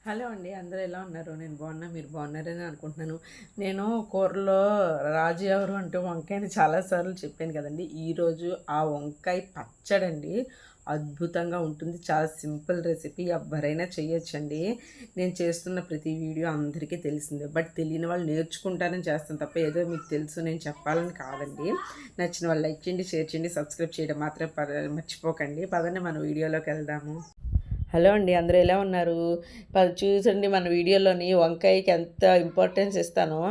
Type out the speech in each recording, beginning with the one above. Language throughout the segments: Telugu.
హలో అండి, అందరూ ఎలా ఉన్నారు? నేను బాగున్నా, మీరు బాగున్నారని అనుకుంటున్నాను. నేను కూరలో రాజు ఎవరు అంటే వంకాయని చాలాసార్లు చెప్పాను కదండి. ఈరోజు ఆ వంకాయ పచ్చడండి అద్భుతంగా ఉంటుంది. చాలా సింపుల్ రెసిపీ, ఎవరైనా చేయొచ్చండి. నేను చేస్తున్న ప్రతి వీడియో అందరికీ తెలిసిందే, బట్ తెలియని వాళ్ళు నేర్చుకుంటారని చేస్తాను తప్ప ఏదో మీకు తెలుసు నేను చెప్పాలని కాదండి. నచ్చిన వాళ్ళు లైక్ చేయండి, షేర్ చేయండి, సబ్స్క్రైబ్ చేయడం మాత్రం మర్చిపోకండి. పదండి మన వీడియోలోకి వెళ్దాము. హలో అండి, అందరూ ఎలా ఉన్నారు? చూసండి, మన వీడియోలోని వంకాయకి ఎంత ఇంపార్టెన్స్ ఇస్తానో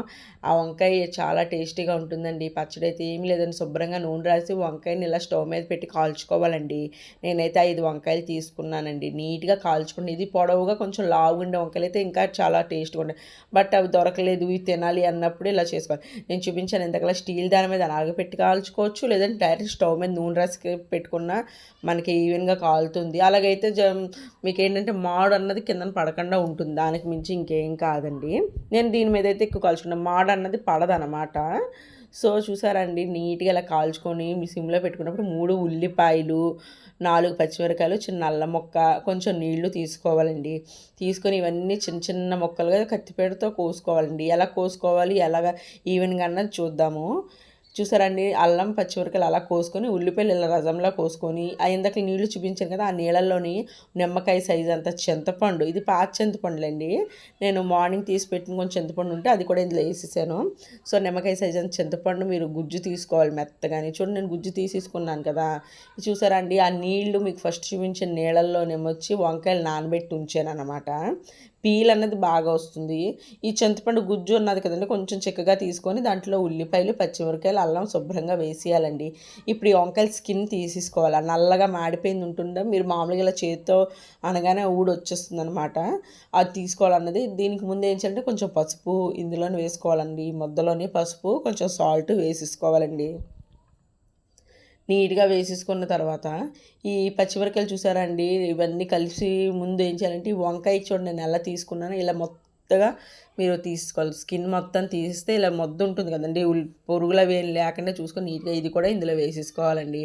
ఆ వంకాయ చాలా టేస్టీగా ఉంటుందండి. పచ్చడి అయితే ఏమీ లేదండి, శుభ్రంగా నూనె రాసి వంకాయని ఇలా స్టవ్ మీద పెట్టి కాల్చుకోవాలండి. నేనైతే 5 వంకాయలు తీసుకున్నానండి. నీట్గా కాల్చుకుని, ఇది పొడవుగా కొంచెం లావుండే వంకాయలు అయితే ఇంకా చాలా టేస్ట్గా ఉంటాయి. బట్ అవి దొరకలేదు, ఇవి తినాలి అన్నప్పుడు ఇలా చేసుకోవాలి. నేను చూపించాను ఇంతకలా స్టీల్ దాని మీద ఆగపెట్టి కాల్చుకోవచ్చు, లేదంటే డైరెక్ట్ స్టవ్ మీద నూనె రాసి పెట్టుకున్న మనకి ఈవెన్గా కాలుతుంది. అలాగైతే మీకు ఏంటంటే మాడు అన్నది కిందన పడకుండా ఉంటుంది, దానికి మించి ఇంకేం కాదండి. నేను దీని మీద అయితే ఎక్కువ కాల్చుకున్నాను, మాడు అన్నది పడదనమాట. సో చూసారండి, నీట్గా ఇలా కాల్చుకొని మీ సిమ్లో పెట్టుకున్నప్పుడు 3 ఉల్లిపాయలు, 4 పచ్చిమిరకాయలు, చిన్న అల్లం ముక్క, కొంచెం నీళ్లు తీసుకోవాలండి. తీసుకొని ఇవన్నీ చిన్న చిన్న ముక్కలుగా కత్తిపీటతో కోసుకోవాలండి. ఎలా కోసుకోవాలి, ఎలాగ ఈవెన్గా అన్నది చూద్దాము. చూసారండి, అల్లం పచ్చిమిరకాయలు అలా కోసుకొని, ఉల్లిపాయలు ఇలా రజంలా కోసుకొని, ఇందాక నీళ్లు చూపించాను కదా, ఆ నీళ్ళల్లోని నిమ్మకాయ సైజు అంత చింతపండు, ఇది పాత చింతపండులండి. నేను మార్నింగ్ తీసి పెట్టిన కొంచెం చింతపండు ఉంటే అది కూడా ఇందులో వేసేసాను. సో నిమ్మకాయ సైజు అంత చింతపండు మీరు గుజ్జు తీసుకోవాలి మెత్తగాని. చూడండి, నేను గుజ్జు తీసేసుకున్నాను కదా. చూసారా అండి, ఆ నీళ్లు మీకు ఫస్ట్ చూపించిన నీళ్ళల్లోనేమొచ్చి వంకాయలు నానబెట్టి ఉంచాను అనమాట. పీల్ అన్నది బాగా వస్తుంది. ఈ చింతపండు గుజ్జు ఉన్నది కదండి, కొంచెం చిక్కగా తీసుకొని దాంట్లో ఉల్లిపాయలు, పచ్చిమిరకాయలు, అల్లం శుభ్రంగా వేసేయాలండి. ఇప్పుడు ఈ వంకాయల స్కిన్ తీసేసుకోవాలి. నల్లగా మాడిపోయింది ఉంటుందా, మీరు మామూలుగా ఇలా చేతితో అనగానే వచ్చేస్తుంది అనమాట. అది తీసుకోవాలన్నది. దీనికి ముందు ఏం చేయాలంటే కొంచెం పసుపు ఇందులోనే వేసుకోవాలండి. ముద్దలోని పసుపు, కొంచెం సాల్ట్ వేసేసుకోవాలండి. నీట్గా వేసేసుకున్న తర్వాత ఈ పచ్చిమిరకాయలు చూసారా అండి, ఇవన్నీ కలిసి ముందు ఏం చేయాలంటే ఈ వంకాయ చూడండి, నేను ఎలా తీసుకున్నాను ఇలా మొత్తగా మీరు తీసుకోవాలి. స్కిన్ మొత్తం తీస్తే ఇలా మొద్ద ఉంటుంది కదండి, పొరుగులు అవి లేకుండా చూసుకొని నీట్గా ఇది కూడా ఇందులో వేసేసుకోవాలండి.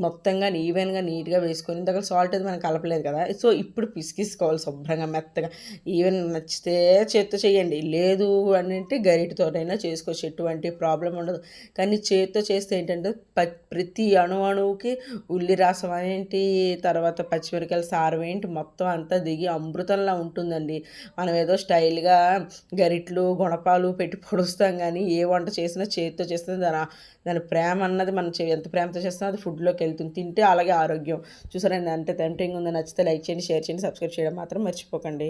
మొత్తంగా ఈవెన్గా నీట్గా వేసుకొని, ఇందాక సాల్ట్ అది మనం కలపలేదు కదా. సో ఇప్పుడు పిసికిసుకోవాలి శుభ్రంగా మెత్తగా. ఈవెన్ నచ్చితే చేత్తో చేయండి, లేదు అని అంటే గరిటతోనైనా చేసుకోవచ్చు, ఎటువంటి ప్రాబ్లం ఉండదు. కానీ చేత్తో చేస్తే ఏంటంటే ప్రతి అణువుకి ఉల్లి రసం ఏంటి, తర్వాత పచ్చిమిరకాయల సారం ఏంటి, మొత్తం అంతా దిగి అమృతంలా ఉంటుందండి. మనం ఏదో స్టైల్గా గరిట్లు గుణపాలు పెట్టి పొడుస్తాం, కానీ ఏ వంట చేసినా చేత్తో చేస్తే దాని ప్రేమ అన్నది మనం ఎంత ప్రేమతో చేస్తామో అది ఫుడ్లోకి వెళ్తుంది. తింటే అలాగే ఆరోగ్యం. చూసారండి, అంత టెంప్టింగ్ ఉందో. నచ్చితే లైక్ చేయండి, షేర్ చేయండి, సబ్స్క్రైబ్ చేయడం మాత్రం మర్చిపోకండి.